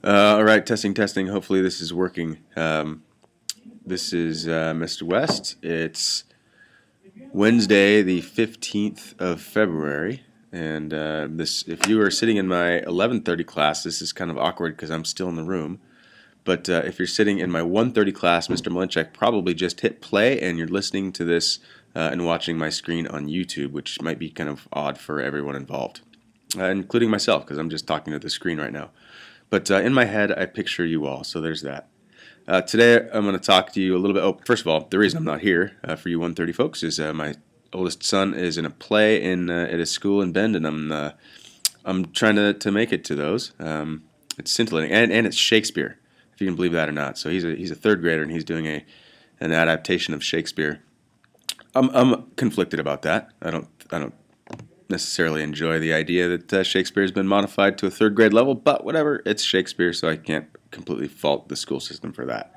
All right, testing, testing. Hopefully this is working. This is Mr. West. It's Wednesday, the 15th of February, and if you are sitting in my 11:30 class, this is kind of awkward because I'm still in the room. But if you're sitting in my 1:30 class, Mr. Malinchak probably just hit play, and you're listening to this and watching my screen on YouTube, which might be kind of odd for everyone involved, including myself, because I'm just talking to the screen right now. But in my head, I picture you all, so there's that. Today, I'm going to talk to you a little bit. Oh, first of all, the reason I'm not here for you 1:30 folks is my oldest son is in a play at his school in Bend, and I'm trying to make it to those. It's scintillating, and it's Shakespeare, if you can believe that or not. So he's a third grader, and he's doing an adaptation of Shakespeare. I'm conflicted about that. I don't necessarily enjoy the idea that Shakespeare's been modified to a third grade level, but whatever, it's Shakespeare, so I can't completely fault the school system for that.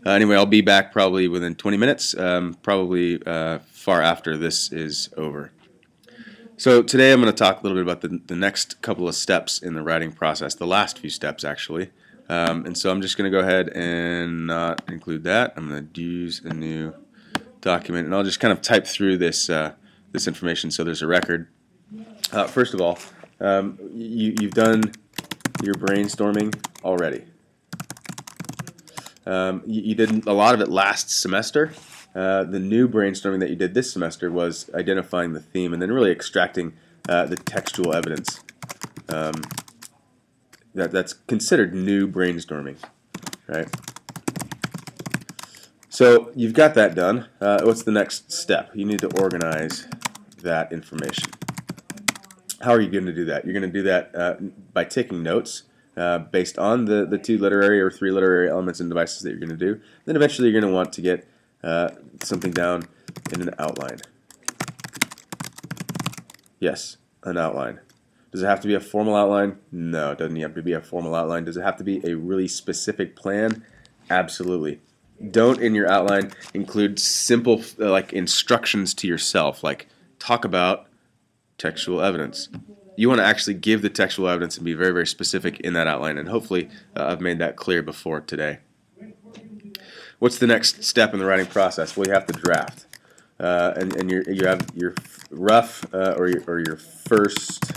Anyway, I'll be back probably within 20 minutes, probably far after this is over. So today I'm going to talk a little bit about the next couple of steps in the writing process, the last few steps actually. And so I'm just going to go ahead and not include that. I'm going to use a new document, and I'll just kind of type through this information so there's a record. First of all, you've done your brainstorming already. You did a lot of it last semester. The new brainstorming that you did this semester was identifying the theme and then really extracting the textual evidence. That's considered new brainstorming, right? So you've got that done. What's the next step? You need to organize that information. How are you going to do that? You're going to do that by taking notes based on the two literary or three literary elements and devices that you're going to do. Then eventually you're going to want to get something down in an outline. Yes, an outline. Does it have to be a formal outline? No, it doesn't have to be a formal outline. Does it have to be a really specific plan? Absolutely. Don't in your outline include simple like instructions to yourself, like talk about textual evidence. You want to actually give the textual evidence and be very, very specific in that outline, and hopefully I've made that clear before today. What's the next step in the writing process? Well, you have to draft, and you have your rough or your first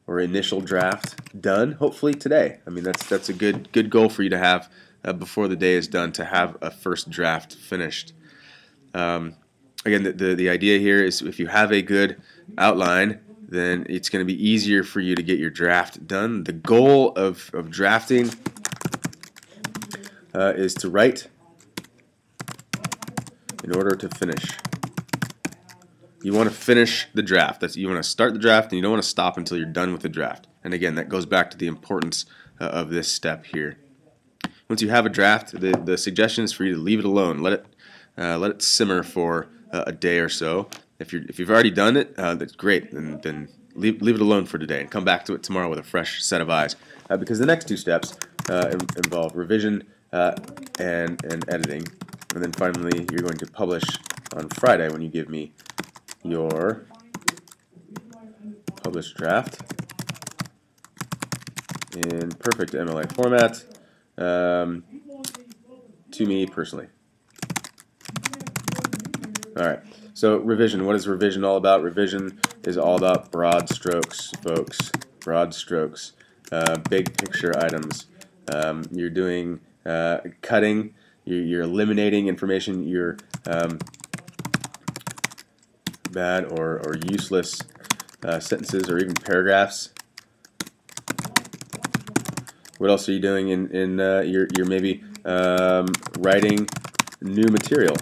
or initial draft done. Hopefully today. I mean that's a good goal for you to have before the day is done, to have a first draft finished. Again, the idea here is if you have a good outline, then it's going to be easier for you to get your draft done. The goal of drafting is to write in order to finish. You want to finish the draft. You want to start the draft, and you don't want to stop until you're done with the draft. And again, that goes back to the importance of this step here. Once you have a draft, the suggestion is for you to leave it alone. Let it simmer for a day or so. If you've already done it, that's great. Then leave it alone for today and come back to it tomorrow with a fresh set of eyes. Because the next two steps involve revision and editing, and then finally you're going to publish on Friday when you give me your published draft in perfect MLA format to me personally. All right. So revision, what is revision all about? Revision is all about broad strokes, folks. Broad strokes, big picture items. You're doing cutting. You're eliminating information. You're bad or useless sentences or even paragraphs. What else are you doing you're maybe writing new material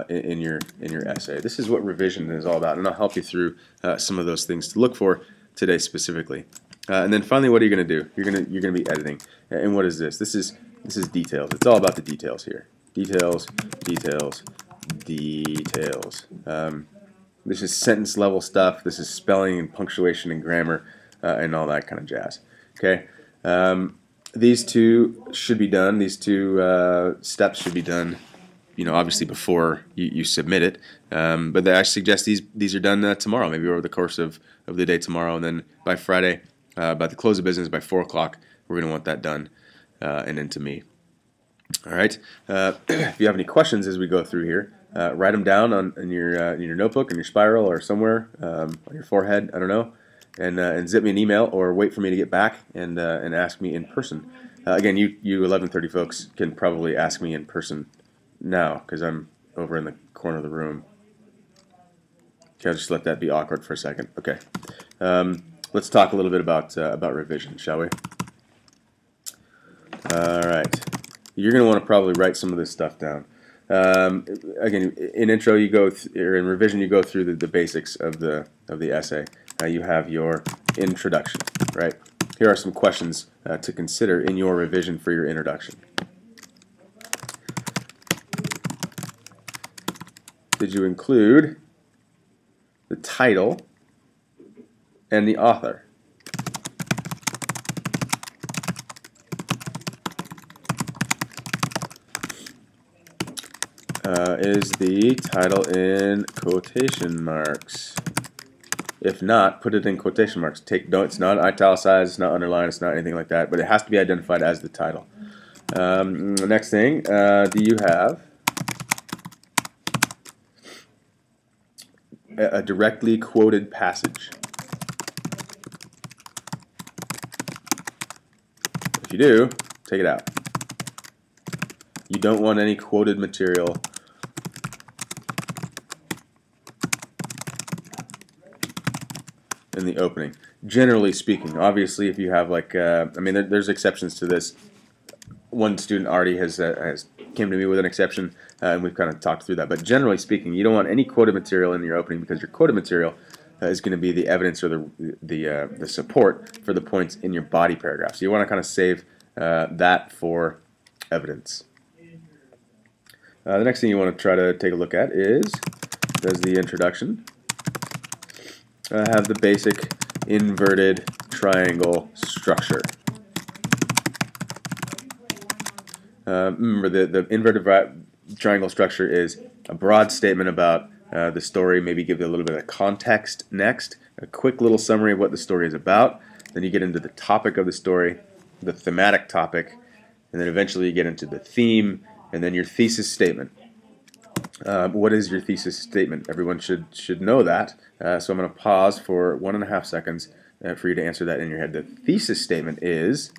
in your essay. This is what revision is all about, and I'll help you through some of those things to look for today specifically. And then finally, what are you going to do? You're going to be editing. And what is this? This is details. It's all about the details here. Details, details, details. This is sentence level stuff. This is spelling and punctuation and grammar and all that kind of jazz. Okay. These two should be done. These two steps should be done, obviously before you submit it. But I suggest these are done tomorrow, maybe over the course of the day tomorrow, and then by Friday By the close of business by 4 o'clock, we're going to want that done and into me. All right. If you have any questions as we go through here, write them down in your notebook, in your spiral, or somewhere on your forehead. I don't know, and zip me an email or wait for me to get back and ask me in person. Again, you 11:30 folks can probably ask me in person now because I'm over in the corner of the room. Okay, I'll just let that be awkward for a second. Okay. Let's talk a little bit about revision, shall we? All right. You're going to want to probably write some of this stuff down. Again, in intro you go or in revision you go through the basics of the essay. You have your introduction, right? Here are some questions to consider in your revision for your introduction. Did you include the title and the author? Is the title in quotation marks? If not, put it in quotation marks. Take note. It's not italicized, it's not underlined, it's not anything like that, but it has to be identified as the title. Next thing, do you have a directly quoted passage? If you do, take it out. You don't want any quoted material in the opening. Generally speaking, obviously, if you have like, I mean, there's exceptions to this. One student already has came to me with an exception, and we've kind of talked through that. But generally speaking, you don't want any quoted material in your opening because your quoted material is going to be the evidence or the support for the points in your body paragraph. So you want to kind of save that for evidence. The next thing you want to try to take a look at is, does the introduction have the basic inverted triangle structure? Remember, the inverted triangle structure is a broad statement about the story, maybe give it a little bit of context next, a quick little summary of what the story is about, then you get into the topic of the story, the thematic topic, and then eventually you get into the theme, and then your thesis statement. What is your thesis statement? Everyone should know that, so I'm going to pause for 1.5 seconds for you to answer that in your head. The thesis statement is...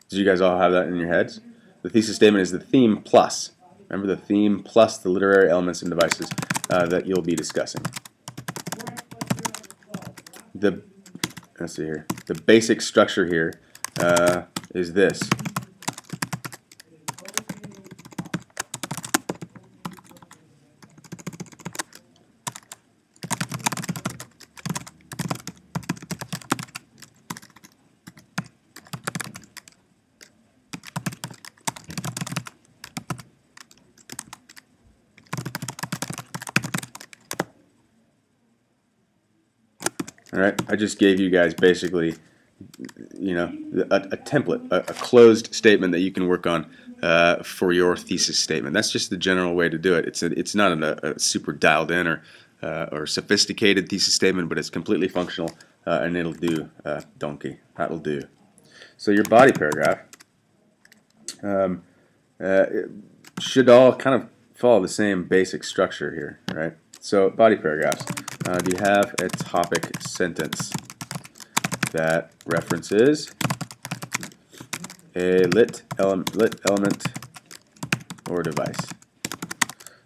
Did you guys all have that in your heads? The thesis statement is the theme plus. Remember, the theme plus the literary elements and devices that you'll be discussing. Let's see here. The basic structure here is this. All right, I just gave you guys basically, you know, a template, a closed statement that you can work on for your thesis statement. That's just the general way to do it. It's not a super dialed in or sophisticated thesis statement, but it's completely functional and it'll do. Donkey, that'll do. So your body paragraph it should all kind of follow the same basic structure here, right? So body paragraphs. Do you have a topic sentence that references a lit element or device?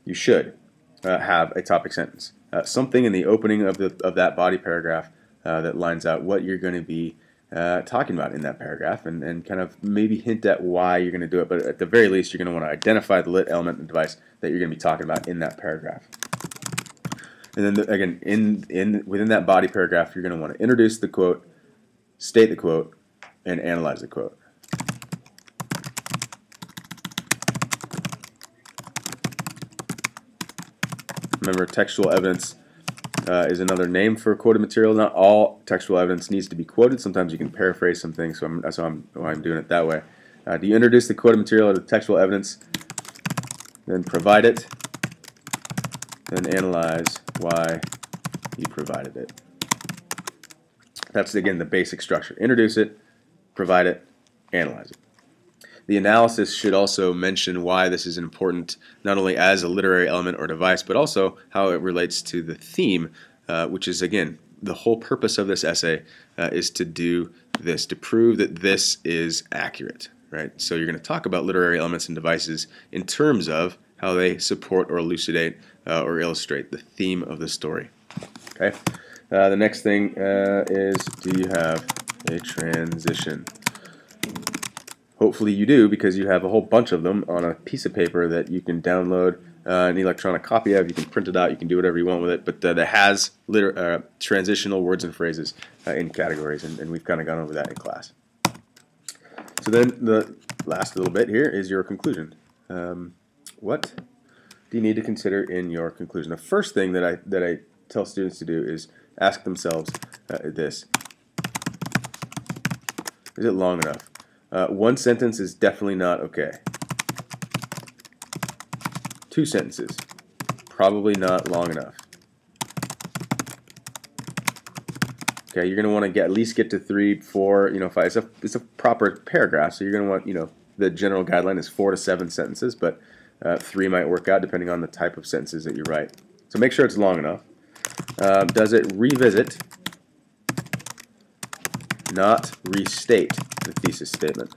You should have a topic sentence. Something in the opening of that body paragraph that lines out what you're going to be talking about in that paragraph and kind of maybe hint at why you're going to do it. But at the very least, you're going to want to identify the lit element and device that you're going to be talking about in that paragraph. And then again, within that body paragraph, you're going to want to introduce the quote, state the quote, and analyze the quote. Remember, textual evidence is another name for quoted material. Not all textual evidence needs to be quoted. Sometimes you can paraphrase some things, so that's why I'm doing it that way. Do you introduce the quoted material or the textual evidence, then provide it, then analyze why you provided it. That's, again, the basic structure. Introduce it, provide it, analyze it. The analysis should also mention why this is important, not only as a literary element or device, but also how it relates to the theme, which is, again, the whole purpose of this essay is to do this, to prove that this is accurate, right? So you're going to talk about literary elements and devices in terms of how they support or elucidate or illustrate the theme of the story. Okay. The next thing is, do you have a transition? Hopefully you do, because you have a whole bunch of them on a piece of paper that you can download an electronic copy of. You can print it out. You can do whatever you want with it. But that has transitional words and phrases in categories, and we've kind of gone over that in class. So then the last little bit here is your conclusion. What do you need to consider in your conclusion? The first thing that I tell students to do is ask themselves this: is it long enough? One sentence is definitely not okay. 2 sentences, probably not long enough. Okay, you're going to want to at least get to 3, 4, 5. It's a proper paragraph, so you're going to want, the general guideline is 4 to 7 sentences, but 3 might work out depending on the type of sentences that you write. So make sure it's long enough. Does it revisit, not restate, the thesis statement?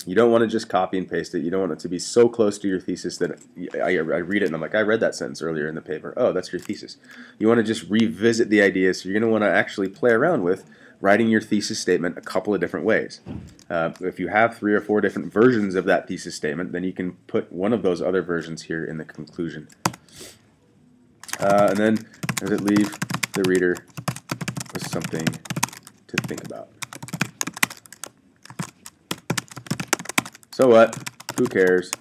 You don't want to just copy and paste it. You don't want it to be so close to your thesis that I read it and I'm like, I read that sentence earlier in the paper. Oh, that's your thesis. You want to just revisit the idea, so you're going to want to actually play around with writing your thesis statement a couple of different ways. If you have 3 or 4 different versions of that thesis statement, then you can put one of those other versions here in the conclusion. And then, does it leave the reader with something to think about? So what? Who cares?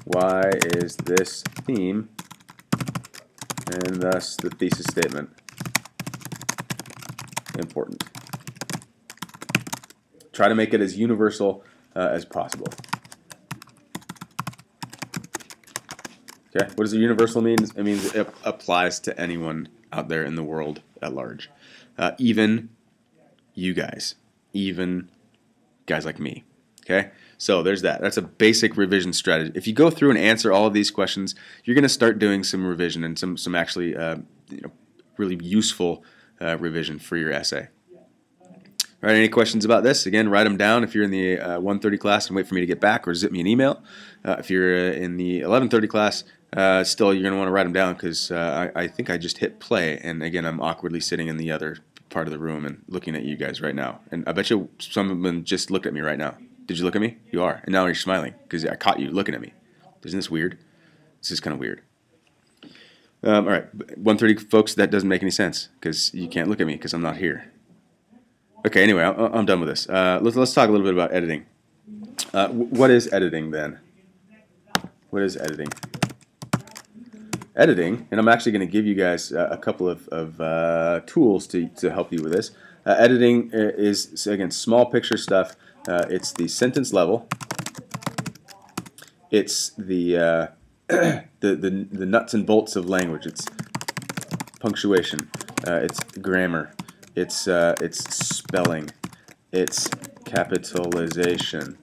Why is this theme, and thus the thesis statement, important? Try to make it as universal as possible. Okay, what does a universal mean? It means it applies to anyone out there in the world at large. Even you guys. Even guys like me. Okay, so there's that. That's a basic revision strategy. If you go through and answer all of these questions, you're going to start doing some revision and some actually really useful revision for your essay. All right, any questions about this? Again, write them down if you're in the 1:30 class and wait for me to get back, or zip me an email. If you're in the 11:30 class, still you're going to want to write them down, because I think I just hit play, and again, I'm awkwardly sitting in the other part of the room and looking at you guys right now. And I bet you some of them just looked at me right now. Did you look at me? You are. And now you're smiling because I caught you looking at me. Isn't this weird? This is kind of weird. All right, 1:30 folks, that doesn't make any sense because you can't look at me because I'm not here. Okay, anyway, I'm done with this. Let's talk a little bit about editing. What is editing then? What is editing? Editing, and I'm actually going to give you guys a couple of tools to help you with this. Editing is, again, small picture stuff. It's the sentence level. It's the nuts and bolts of language. It's punctuation. It's grammar. It's spelling. It's capitalization.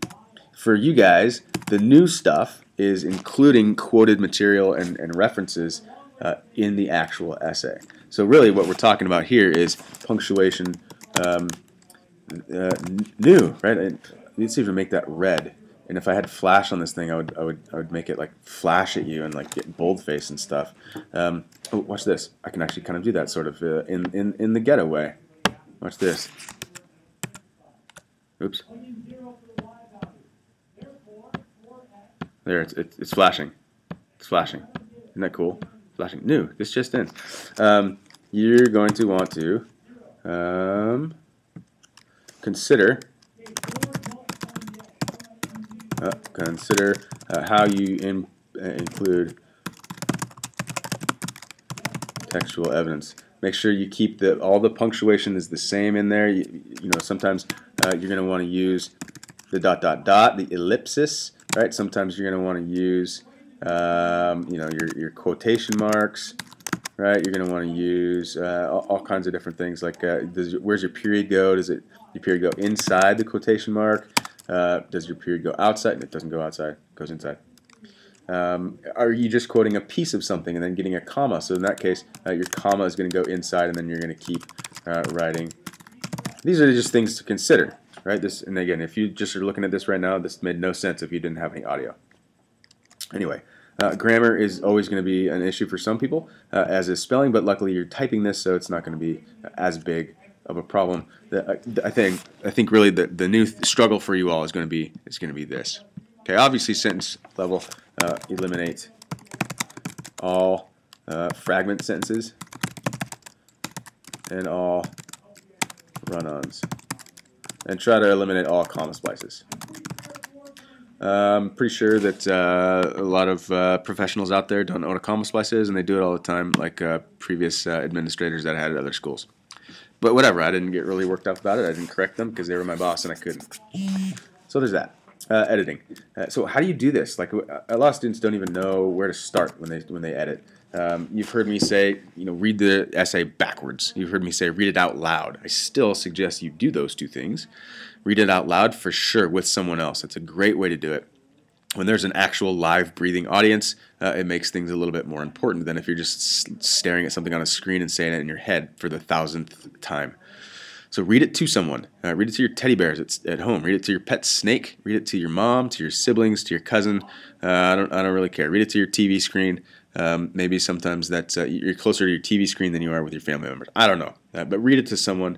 For you guys, the new stuff is including quoted material and references in the actual essay. So really what we're talking about here is punctuation new, right? Let's see if we make that red. And if I had flash on this thing, I would make it like flash at you and like get boldface and stuff. Oh, watch this. I can actually kind of do that sort of in the ghetto way. Watch this. Oops. There, it's flashing. It's flashing. Isn't that cool? Flashing. New. This just in. You're going to want to consider how you include textual evidence. Make sure you keep all the punctuation is the same in there. You know, sometimes you're going to want to use the ... the ellipsis, right? Sometimes you're going to want to use you know, your quotation marks, right? You're going to want to use all kinds of different things, like where's your period go? Does your period go inside the quotation mark? Does your period go outside? It doesn't go outside, it goes inside. Are you just quoting a piece of something and then getting a comma? So in that case, your comma is going to go inside, and then you're going to keep writing. These are just things to consider, right? This, and again, if you just are looking at this right now, this made no sense if you didn't have any audio. Anyway, grammar is always going to be an issue for some people, as is spelling, but luckily you're typing this, so it's not going to be as big of a problem. I think really the new struggle for you all is going to be this. Okay, obviously sentence level, eliminate all fragment sentences and all run-ons, and try to eliminate all comma splices. I'm pretty sure that a lot of professionals out there don't know what a comma splice is, and they do it all the time, like previous administrators that I had at other schools. But whatever, I didn't get really worked up about it. I didn't correct them because they were my boss and I couldn't. So there's that. Editing. So how do you do this? Like, a lot of students don't even know where to start when they edit. You've heard me say, you know, read the essay backwards. You've heard me say read it out loud. I still suggest you do those two things. Read it out loud for sure with someone else. It's a great way to do it. When there's an actual live breathing audience, it makes things a little bit more important than if you're just staring at something on a screen and saying it in your head for the 1,000th time. So read it to someone. Read it to your teddy bears at home. Read it to your pet snake. Read it to your mom, to your siblings, to your cousin. I don't really care. Read it to your TV screen. Maybe sometimes that's you're closer to your TV screen than you are with your family members. I don't know. But read it to someone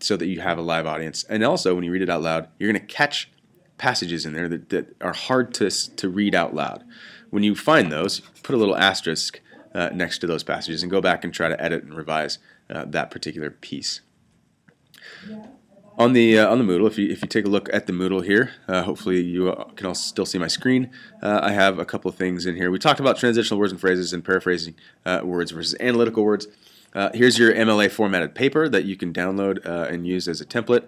so that you have a live audience. And also, when you read it out loud, you're going to catch passages in there that are hard to read out loud. When you find those, put a little asterisk next to those passages and go back and try to edit and revise that particular piece. On the Moodle, if you take a look at the Moodle here, hopefully you can all still see my screen. I have a couple of things in here. We talked about transitional words and phrases and paraphrasing words versus analytical words. Here's your MLA formatted paper that you can download and use as a template.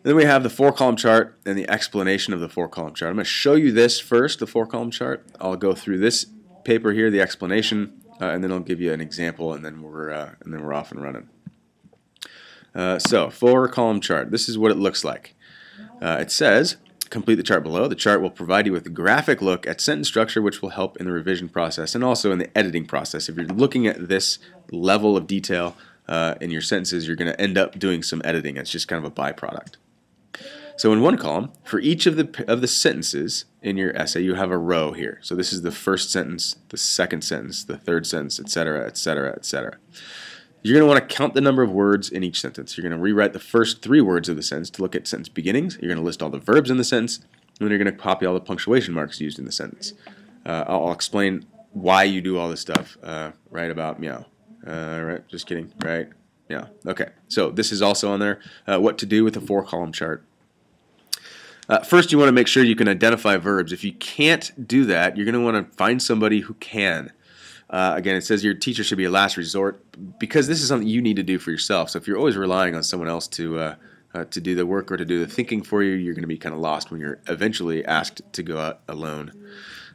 Then we have the 4-column chart and the explanation of the 4-column chart. I'm going to show you this first, the 4-column chart. I'll go through this paper here, the explanation, and then I'll give you an example, and then we're off and running. So 4-column chart. This is what it looks like. It says, complete the chart below. The chart will provide you with a graphic look at sentence structure, which will help in the revision process and also in the editing process. If you're looking at this level of detail in your sentences, you're going to end up doing some editing. It's just kind of a byproduct. So in one column, for each of the sentences in your essay, you have a row here. So this is the first sentence, the second sentence, the third sentence, etc., etc., etc. You're going to want to count the number of words in each sentence. You're going to rewrite the first 3 words of the sentence to look at sentence beginnings. You're going to list all the verbs in the sentence, and then you're going to copy all the punctuation marks used in the sentence. I'll explain why you do all this stuff right about meow. Right, just kidding, right? Yeah, okay. So this is also on there, what to do with a 4-column chart. First, you want to make sure you can identify verbs. If you can't do that, you're going to want to find somebody who can. Again, it says your teacher should be a last resort because this is something you need to do for yourself. So if you're always relying on someone else to do the work or to do the thinking for you, you're going to be kind of lost when you're eventually asked to go out alone.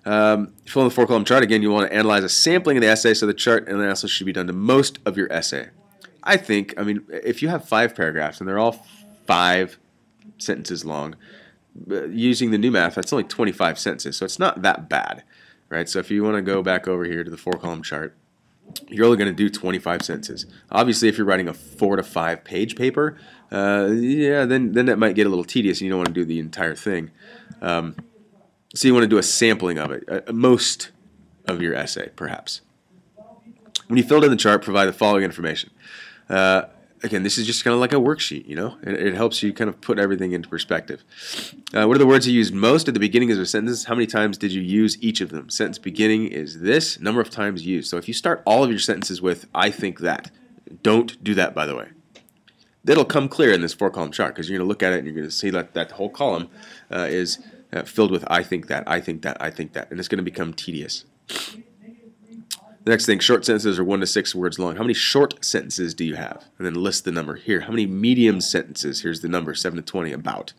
Fill in the 4-column chart. Again, you want to analyze a sampling of the essay, so the chart analysis should be done to most of your essay. I mean, if you have 5 paragraphs and they're all 5 sentences long, using the new math, that's only 25 sentences, so it's not that bad, right? So if you want to go back over here to the 4-column chart, you're only going to do 25 sentences. Obviously, if you're writing a 4 to 5 page paper, yeah, then that might get a little tedious, and you don't want to do the entire thing. So you want to do a sampling of it, most of your essay, perhaps. When you filled in the chart, provide the following information. Again, this is just kind of like a worksheet, you know? It helps you kind of put everything into perspective. What are the words you used most at the beginning of a sentence? How many times did you use each of them? Sentence beginning is this, number of times used. So if you start all of your sentences with, I think that, don't do that, by the way. That'll come clear in this 4-column chart because you're going to look at it and you're going to see that whole column is filled with I think that, I think that, I think that, and it's going to become tedious. The next thing, short sentences are 1 to 6 words long. How many short sentences do you have? And then list the number here. How many medium sentences? Here's the number, 7 to 20, about.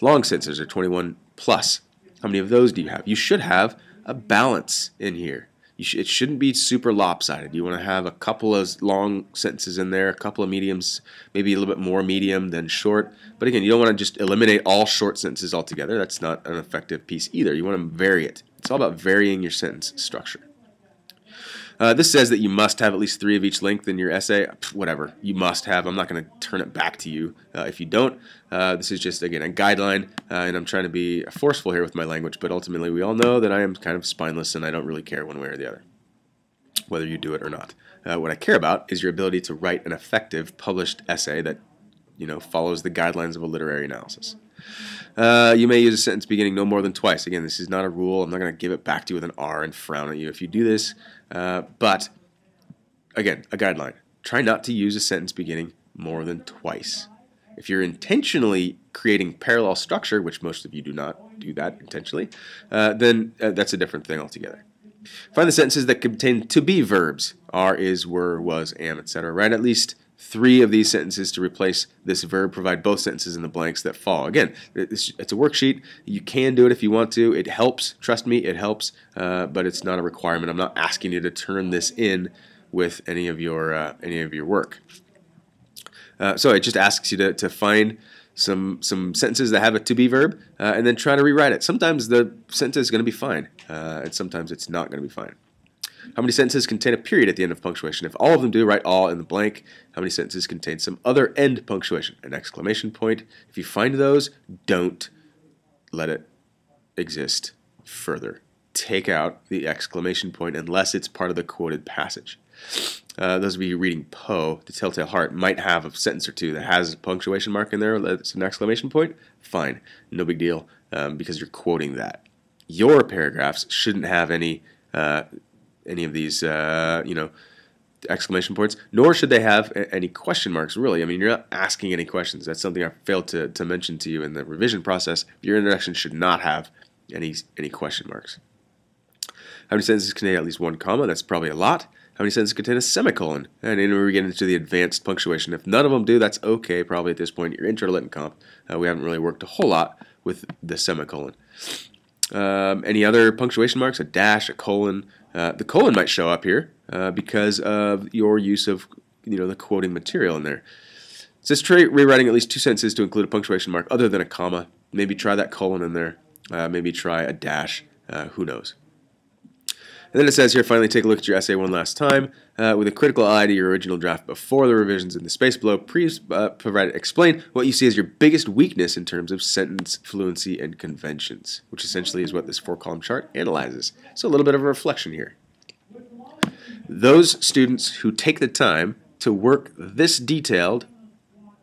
Long sentences are 21 plus. How many of those do you have? You should have a balance in here. It shouldn't be super lopsided. You want to have a couple of long sentences in there, a couple of mediums, maybe a little bit more medium than short. But again, you don't want to just eliminate all short sentences altogether. That's not an effective piece either. You want to vary it. It's all about varying your sentence structure. This says that you must have at least 3 of each length in your essay. Whatever, you must have. I'm not going to turn it back to you if you don't. This is just, again, a guideline, and I'm trying to be forceful here with my language, but ultimately we all know that I am kind of spineless and I don't really care one way or the other, whether you do it or not. What I care about is your ability to write an effective published essay that follows the guidelines of a literary analysis. You may use a sentence beginning no more than twice. Again, this is not a rule. I'm not going to give it back to you with an R and frown at you if you do this. But, again, a guideline. Try not to use a sentence beginning more than twice. If you're intentionally creating parallel structure, which most of you do not do that intentionally, then that's a different thing altogether. Find the sentences that contain to-be verbs, are, is, were, was, am, etc. Write at least 3 of these sentences to replace this verb. Provide both sentences in the blanks that fall. Again, it's a worksheet. You can do it if you want to. It helps. Trust me, it helps, but it's not a requirement. I'm not asking you to turn this in with any of your work. So it just asks you to find some sentences that have a to-be verb and then try to rewrite it. Sometimes the sentence is going to be fine, and sometimes it's not going to be fine. How many sentences contain a period at the end of punctuation? If all of them do, write all in the blank. How many sentences contain some other end punctuation? An exclamation point. If you find those, don't let it exist further. Take out the exclamation point unless it's part of the quoted passage. Those of you reading Poe, The Telltale Heart, might have a sentence or two that has a punctuation mark in there that's an exclamation point. Fine. No big deal because you're quoting that. Your paragraphs shouldn't have any of these, exclamation points, nor should they have any question marks, really. I mean, you're not asking any questions. That's something I failed to mention to you in the revision process. Your introduction should not have any question marks. How many sentences contain at least 1 comma? That's probably a lot. How many sentences contain a semicolon? And then we get into the advanced punctuation. If none of them do, that's okay, probably at this point. Your intro to lit and comp, we haven't really worked a whole lot with the semicolon. Any other punctuation marks? A dash, a colon. The colon might show up here because of your use of the quoting material in there. It says try rewriting at least 2 sentences to include a punctuation mark other than a comma. Maybe try that colon in there. Maybe try a dash. Who knows? And then it says here, finally take a look at your essay one last time. With a critical eye to your original draft before the revisions in the space below, please explain what you see as your biggest weakness in terms of sentence fluency and conventions, which essentially is what this 4-column chart analyzes. So a little bit of a reflection here. Those students who take the time to work this detailed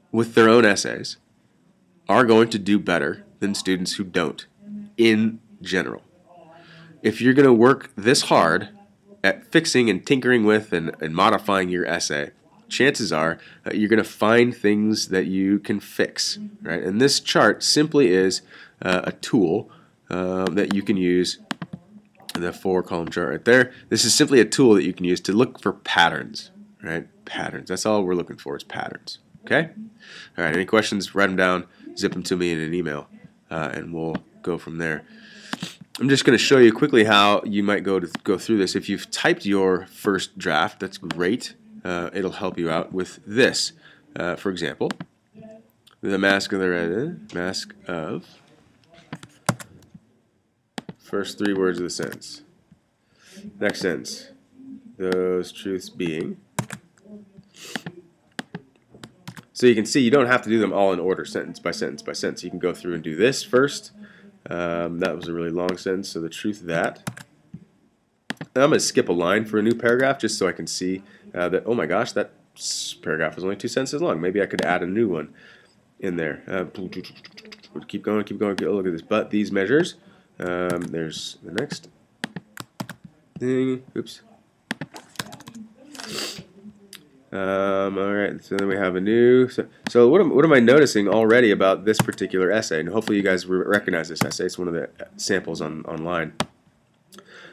with their own essays are going to do better than students who don't, in general. If you're going to work this hard at fixing and tinkering with and modifying your essay, chances are you're going to find things that you can fix, right? And this chart simply is a tool that you can use. The 4-column chart right there. This is simply a tool that you can use to look for patterns, right? Patterns. That's all we're looking for is patterns. Okay? All right. Any questions? Write them down. Zip them to me in an email, and we'll go from there. I'm just going to show you quickly how you might go through this. If you've typed your first draft, that's great. It'll help you out with this. For example, the mask of first 3 words of the sentence. Next sentence. Those truths being. So you can see you don't have to do them all in order, sentence by sentence by sentence. You can go through and do this first. That was a really long sentence, so the truth that. And I'm going to skip a line for a new paragraph just so I can see that, oh my gosh, that paragraph was only 2 sentences long. Maybe I could add a new one in there. Keep going, get a look at this. But these measures, there's the next thing. Oops. Alright, so then we have a new. So what am I noticing already about this particular essay? And hopefully you guys recognize this essay. It's one of the samples online.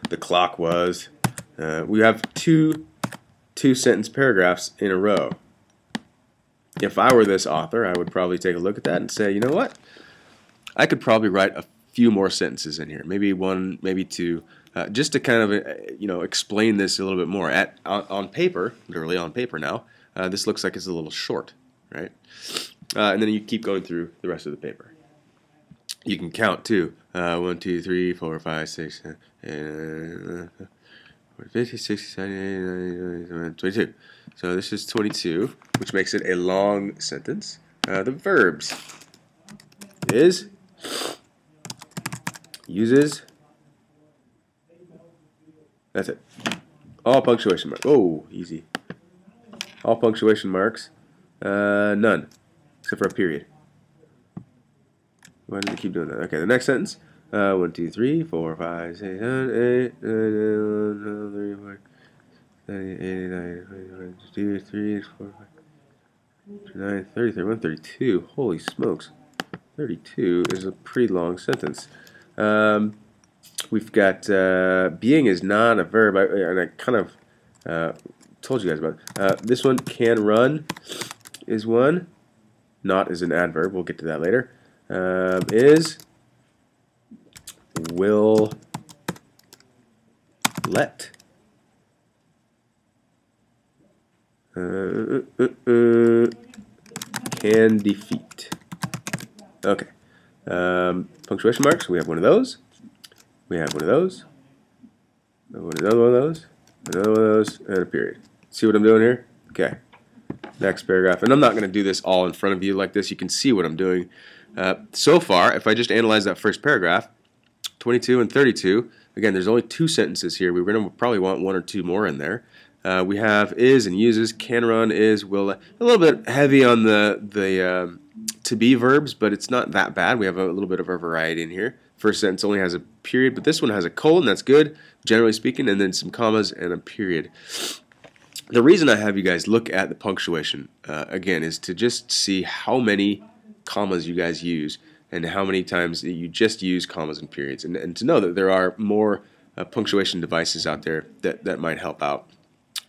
The clock was We have two sentence paragraphs in a row. If I were this author, I would probably take a look at that and say, you know what? I could probably write a few more sentences in here, maybe one, maybe two, just to kind of explain this a little bit more. On paper, literally on paper now, this looks like it's a little short, right? And then you keep going through the rest of the paper. You can count too. 1, 2, 3, 4, 5, 6, 7, 50, 60, 70, 80, 22. So this is 22, which makes it a long sentence. The verbs is, uses, that's it. All punctuation marks. Oh, easy. All punctuation marks. None, except for a period. Why does it keep doing that? Okay, the next sentence. 1, 2, 3, 4, 5, 6, 7, 8, 9, 10, 11, 12, 13, 14, 15, 16, 17, 18, 19, 20, 21, 22, 23, 24, 25, 29, 30, 31, 32. Holy smokes. 32 is a pretty long sentence. We've got being is not a verb, and I kind of told you guys about it. This one, can run, is one. Not is an adverb. We'll get to that later. Is, will, let. Can defeat. Okay. Punctuation marks. We have one of those. We have one of those. Another one of those. Another one of those. And a period. See what I'm doing here? Okay. Next paragraph. And I'm not going to do this all in front of you like this. You can see what I'm doing. So far, if I just analyze that first paragraph, 22 and 32, again, there's only two sentences here. We're going to probably want one or two more in there. We have is and uses, can run, is, will. A little bit heavy on the to be verbs, but it's not that bad. We have a little bit of a variety in here. First sentence only has a period, but this one has a colon. That's good, generally speaking, and then some commas and a period. The reason I have you guys look at the punctuation, again, is to just see how many commas you guys use and how many times you just use commas and periods, and to know that there are more punctuation devices out there that might help out.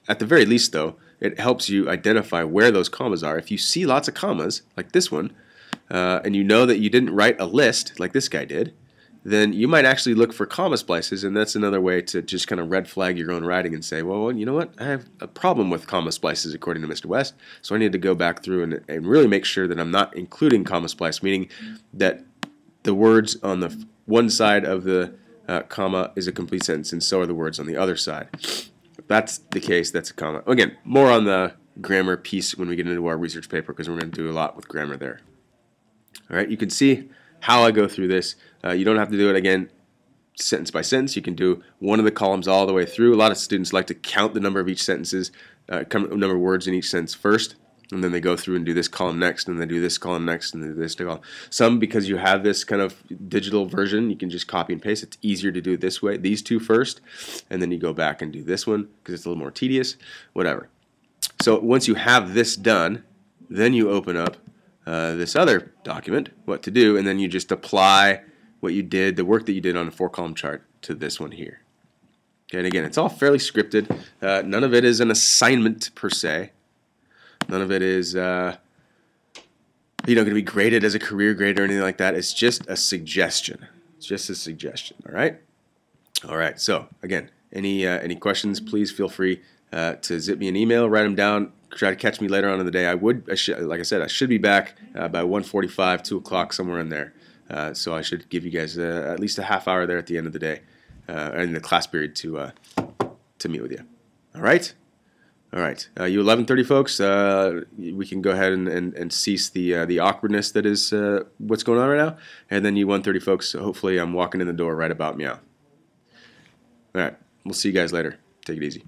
At the very least, though, it helps you identify where those commas are. If you see lots of commas, like this one, and you know that you didn't write a list like this guy did, then you might actually look for comma splices, and that's another way to just kind of red flag your own writing and say, well, you know what, I have a problem with comma splices according to Mr. West, so I need to go back through and really make sure that I'm not including comma splice, meaning that the words on the one side of the comma is a complete sentence, and so are the words on the other side. If that's the case, that's a comma. Again, more on the grammar piece when we get into our research paper, because we're going to do a lot with grammar there. All right, you can see how I go through this. You don't have to do it again sentence by sentence. You can do one of the columns all the way through. A lot of students like to count the number of each sentences, number of words in each sentence first, and then they go through and do this column next, and they do this column next, and they do this column. Some, because you have this kind of digital version, you can just copy and paste. It's easier to do it this way. These two first, and then you go back and do this one because it's a little more tedious, whatever. So once you have this done, then you open up this other document, what to do, and then you just apply what you did, the work that you did on a 4-column chart to this one here. Okay, and again, it's all fairly scripted. None of it is an assignment per se. None of it is going to be graded as a career grade or anything like that. It's just a suggestion. It's just a suggestion. All right. All right. So again, any questions? Please feel free to zip me an email, write them down. Try to catch me later on in the day. Like I said, I should be back by 1:45, 2 o'clock, somewhere in there. So I should give you guys at least a half hour there at the end of the day, in the class period to meet with you. All right. All right, you 11:30 folks, we can go ahead and cease the awkwardness that is what's going on right now. And then you 1:30 folks, hopefully I'm walking in the door right about meow. All right, we'll see you guys later. Take it easy.